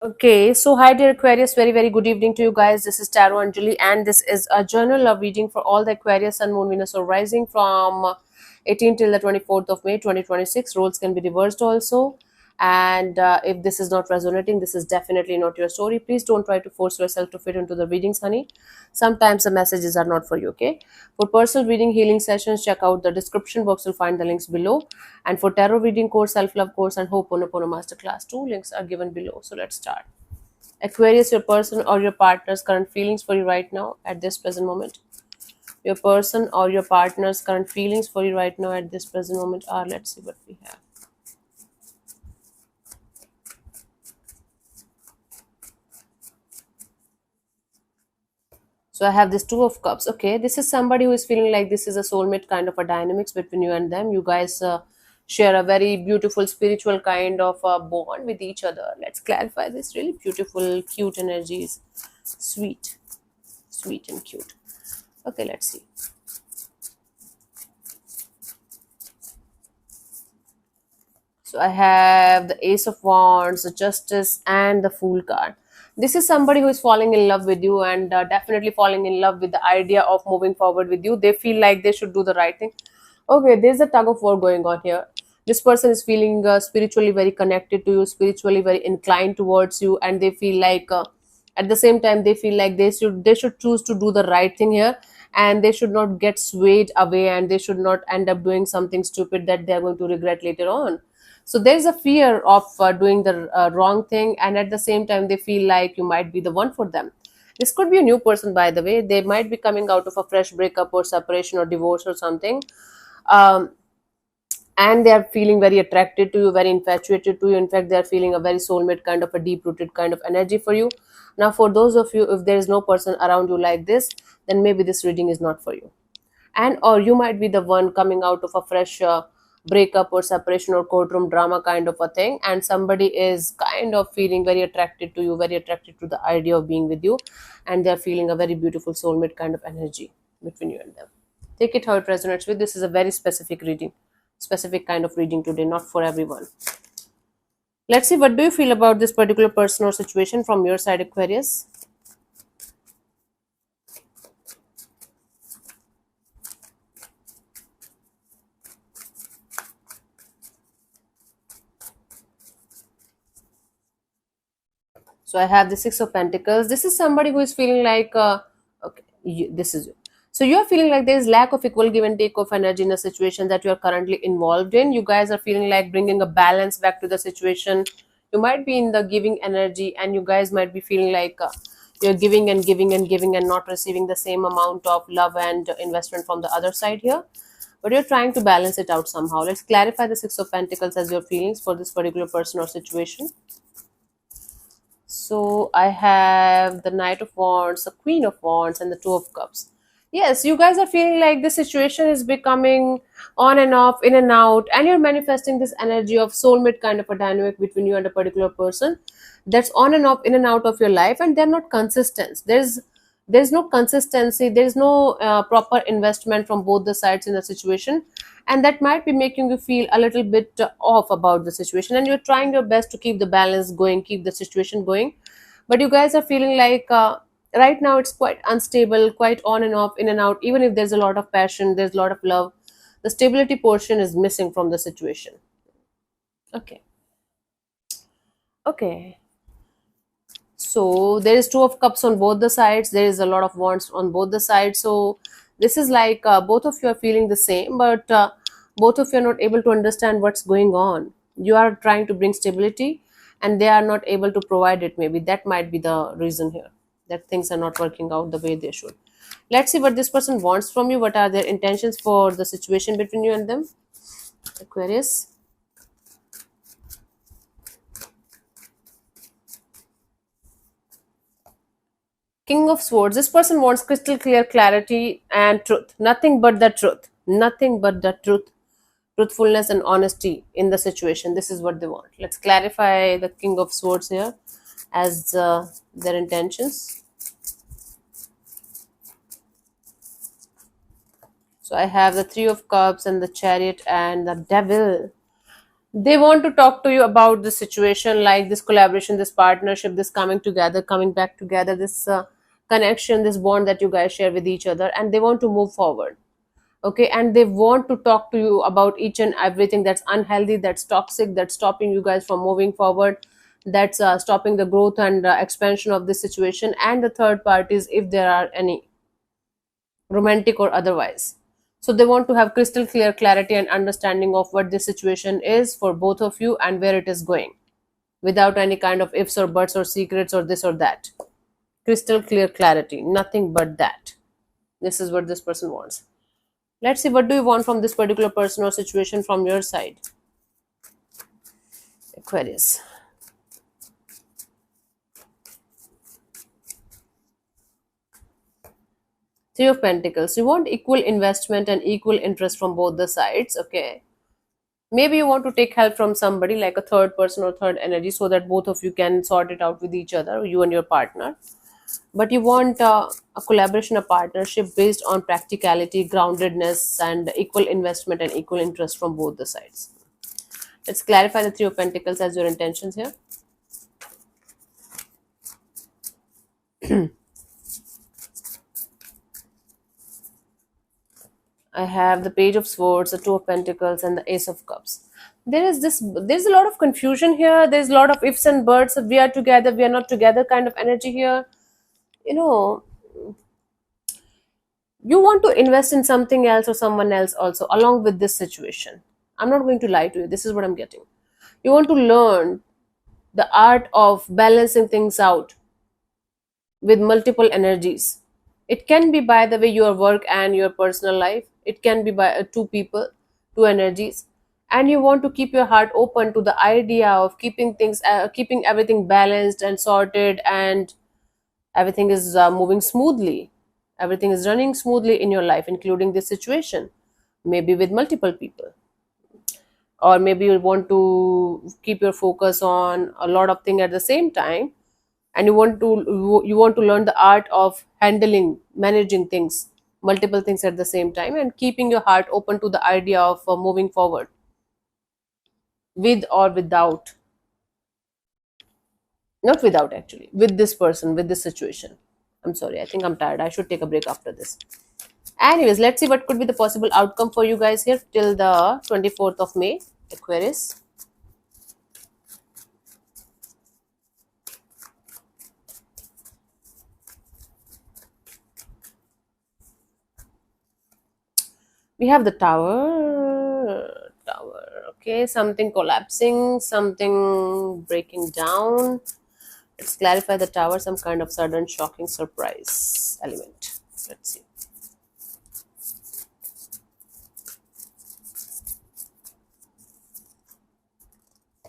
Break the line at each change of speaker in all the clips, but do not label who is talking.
Okay, so hi dear Aquarius, very good evening to you guys. This is Tarot Anjali, and this is a journal of reading for all the Aquarius, Sun, Moon, Venus, or Rising from 18 till the 24th of May 2026. Roles can be reversed also, and if this is not resonating, this is definitely not your story. Please don't try to force yourself to fit into the readings, honey. Sometimes the messages are not for you. Okay, for personal reading healing sessions, check out the description box. You'll find the links below. And for tarot reading course, self-love course, and Ho'oponopono masterclass, two links are given below. So let's start. Aquarius, your person or your partner's current feelings for you right now at this present moment. Your person or your partner's current feelings for you right now at this present moment are, let's see what we have. So I have this Two of Cups. Okay, this is somebody who is feeling like this is a soulmate kind of a dynamics between you and them. You guys share a very beautiful spiritual kind of bond with each other. Let's clarify this. Really beautiful, cute energies. Sweet, sweet and cute. Okay, let's see. So I have the Ace of Wands, the Justice, and the Fool card. This is somebody who is falling in love with you and definitely falling in love with the idea of moving forward with you. They feel like they should do the right thing. Okay, there's a tug of war going on here. This person is feeling spiritually very connected to you, spiritually very inclined towards you, and they feel like at the same time they feel like they should choose to do the right thing here, and they should not get swayed away, and they should not end up doing something stupid that they're going to regret later on. So there's a fear of doing the wrong thing, and at the same time they feel like you might be the one for them. This could be a new person, by the way. They might be coming out of a fresh breakup or separation or divorce or something. um, and they are feeling very attracted to you, very infatuated to you. In fact, they are feeling a very soulmate kind of a deep rooted kind of energy for you. Now, for those of you, if there is no person around you like this, then maybe this reading is not for you. And or you might be the one coming out of a fresh breakup or separation or courtroom drama kind of a thing, and somebody is kind of feeling very attracted to you, very attracted to the idea of being with you, and they're feeling a very beautiful soulmate kind of energy between you and them. Take it how it resonates with. This is a very specific reading, specific kind of reading today, not for everyone. Let's see, what do you feel about this particular person or situation from your side, Aquarius? So I have the Six of Pentacles. This is somebody who is feeling like, okay, this is you. So you're feeling like there is lack of equal give and take of energy in a situation that you are currently involved in. You guys are feeling like bringing a balance back to the situation. You might be in the giving energy, and you guys might be feeling like you're giving and giving and giving and not receiving the same amount of love and investment from the other side here. But you're trying to balance it out somehow. Let's clarify the Six of Pentacles as your feelings for this particular person or situation. So I have the Knight of Wands, the Queen of Wands, and the Two of Cups. Yes, you guys are feeling like the situation is becoming on and off, in and out, and you're manifesting this energy of soulmate kind of a dynamic between you and a particular person that's on and off, in and out of your life, and they're not consistent. There's no consistency, there's no proper investment from both the sides in the situation, and that might be making you feel a little bit off about the situation, and you're trying your best to keep the balance going, keep the situation going, but you guys are feeling like right now it's quite unstable, quite on and off, in and out. Even if there's a lot of passion, there's a lot of love, the stability portion is missing from the situation. Okay, okay. So there is Two of Cups on both the sides, there is a lot of wands on both the sides. So this is like both of you are feeling the same, but both of you are not able to understand what's going on. You are trying to bring stability, and they are not able to provide it. Maybe that might be the reason here, that things are not working out the way they should. Let's see what this person wants from you. What are their intentions for the situation between you and them, Aquarius? King of Swords. This person wants crystal clear clarity and truth. Nothing but the truth. Nothing but the truth. Truthfulness and honesty in the situation. This is what they want. Let's clarify the King of Swords here as their intentions. So I have the Three of Cups and the Chariot and the Devil. They want to talk to you about the situation, like this collaboration, this partnership, this coming together, coming back together, this connection, this bond that you guys share with each other, and they want to move forward. Okay, and they want to talk to you about each and everything that's unhealthy, that's toxic, that's stopping you guys from moving forward, that's stopping the growth and expansion of this situation. And the third part is if there are any romantic or otherwise. So they want to have crystal clear clarity and understanding of what this situation is for both of you and where it is going, without any kind of ifs or buts or secrets or this or that. Crystal clear clarity, nothing but that. This is what this person wants. Let's see, what do you want from this particular person or situation from your side, Aquarius? Three of Pentacles. You want equal investment and equal interest from both the sides. Okay. Maybe you want to take help from somebody like a third person or third energy so that both of you can sort it out with each other, you and your partner. But you want a collaboration, a partnership based on practicality, groundedness, and equal investment and equal interest from both the sides. Let's clarify the Three of Pentacles as your intentions here. I have the Page of Swords, the Two of Pentacles, and the Ace of Cups. There's a lot of confusion here. There's a lot of ifs and buts. We are together, we are not together kind of energy here. You know, you want to invest in something else or someone else also along with this situation. I'm not going to lie to you. This is what I'm getting. You want to learn the art of balancing things out with multiple energies. It can be by the way your work and your personal life. It can be by two people, two energies, and you want to keep your heart open to the idea of keeping everything balanced and sorted, and everything is moving smoothly. Everything is running smoothly in your life, including this situation. Maybe with multiple people, or maybe you want to keep your focus on a lot of things at the same time, and you want to learn the art of managing things, multiple things at the same time, and keeping your heart open to the idea of moving forward with or without, not without actually, with this person, with this situation. I'm sorry, I think I'm tired, I should take a break after this. Anyways, let's see what could be the possible outcome for you guys here till the 24th of May, Aquarius. We have the tower. Okay, something collapsing, something breaking down. Let's clarify the tower, some kind of sudden shocking surprise element. Let's see.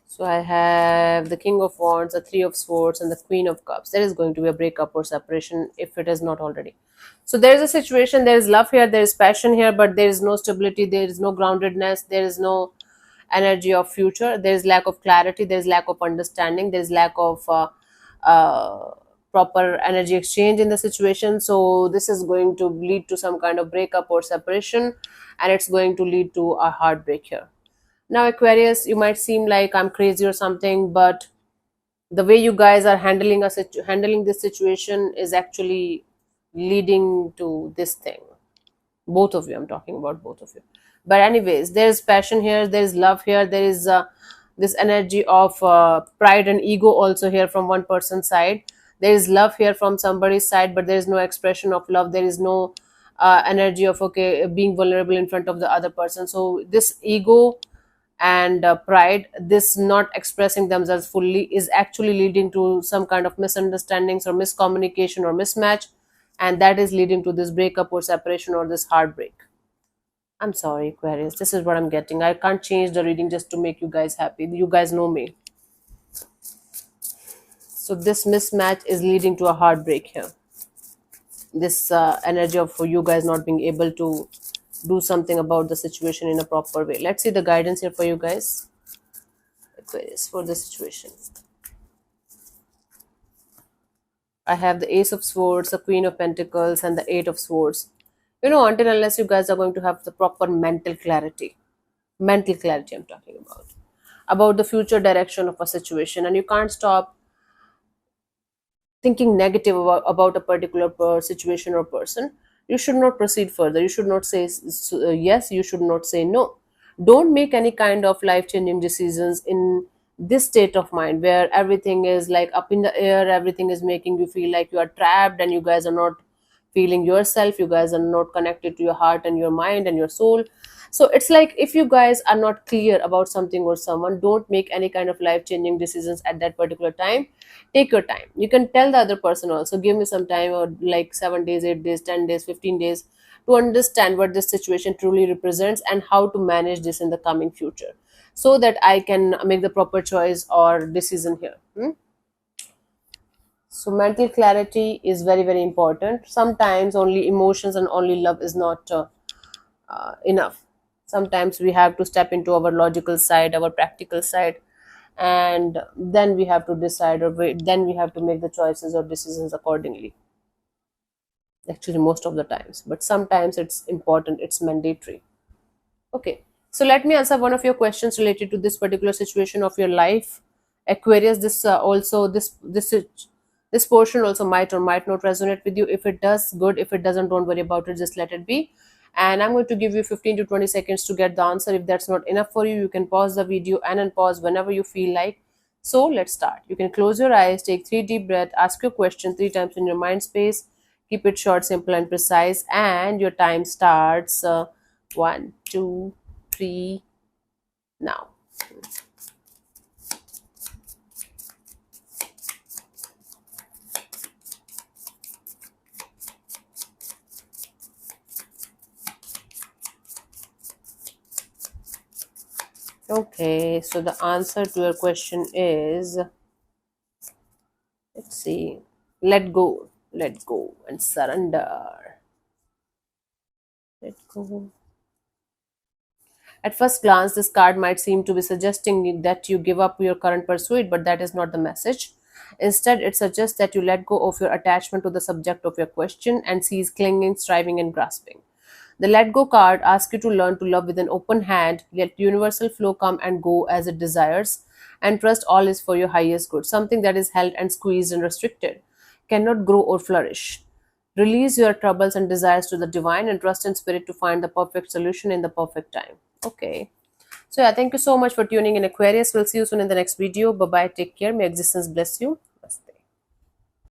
So I have the King of Wands, the Three of Swords, and the Queen of Cups. There is going to be a breakup or separation if it is not already. So there is a situation, there is love here, there is passion here, but there is no stability, there is no groundedness, there is no energy of future, there is lack of clarity, there is lack of understanding, there is lack of uh, proper energy exchange in the situation. So this is going to lead to some kind of breakup or separation, and it's going to lead to a heartbreak here. Now, Aquarius, you might seem like I'm crazy or something, but the way you guys are handling this situation is actually leading to this thing. Both of you, I'm talking about both of you. But anyways, there's passion here, there's love here, there is this energy of pride and ego also here from one person's side. There is love here from somebody's side, but there is no expression of love, there is no energy of okay being vulnerable in front of the other person. So this ego and pride, this not expressing themselves fully, is actually leading to some kind of misunderstandings or miscommunication or mismatch, and that is leading to this breakup or separation or this heartbreak. I'm sorry, Aquarius, this is what I'm getting. I can't change the reading just to make you guys happy. You guys know me. So this mismatch is leading to a heartbreak here. This energy of you guys not being able to do something about the situation in a proper way. Let's see the guidance here for you guys, Aquarius, for the situation. I have the Ace of Swords, the Queen of Pentacles, and the Eight of Swords. Until unless you guys are going to have the proper mental clarity I'm talking about. about the future direction of a situation, and you can't stop thinking negative about a particular situation or person, you should not proceed further. You should not say yes, you should not say no. Don't make any kind of life changing decisions in this state of mind where everything is like up in the air, everything is making you feel like you are trapped and you guys are not feeling yourself, you guys are not connected to your heart and your mind and your soul. So it's like, if you guys are not clear about something or someone, don't make any kind of life changing decisions at that particular time. Take your time. You can tell the other person also, give me some time, or like 7 days, 8 days, 10 days, 15 days, to understand what this situation truly represents and how to manage this in the coming future, so that I can make the proper choice or decision here. So mental clarity is very, very important. Sometimes only emotions and only love is not enough. Sometimes we have to step into our logical side, our practical side, and then we have to decide, or then we have to make the choices or decisions accordingly. Actually, most of the times, but sometimes it's important, it's mandatory. Okay, so let me answer one of your questions related to this particular situation of your life, Aquarius. This also this portion also might or might not resonate with you. If it does, good. If it doesn't, don't worry about it, just let it be. And I'm going to give you 15 to 20 seconds to get the answer. If that's not enough for you, you can pause the video and unpause whenever you feel like. So let's start. You can close your eyes, take 3 deep breaths, ask your question 3 times in your mind space. Keep it short, simple, and precise. And your time starts. 1, 2, 3, now. Okay, so the answer to your question is, let's see, let go, and surrender. Let go. At first glance, this card might seem to be suggesting that you give up your current pursuit, but that is not the message. Instead, it suggests that you let go of your attachment to the subject of your question and cease clinging, striving, and grasping. The Let Go card asks you to learn to love with an open hand, let universal flow come and go as it desires, and trust all is for your highest good. Something that is held and squeezed and restricted cannot grow or flourish. Release your troubles and desires to the divine and trust in spirit to find the perfect solution in the perfect time. Okay. So yeah, thank you so much for tuning in, Aquarius. We'll see you soon in the next video. Bye bye. Take care. May existence bless you.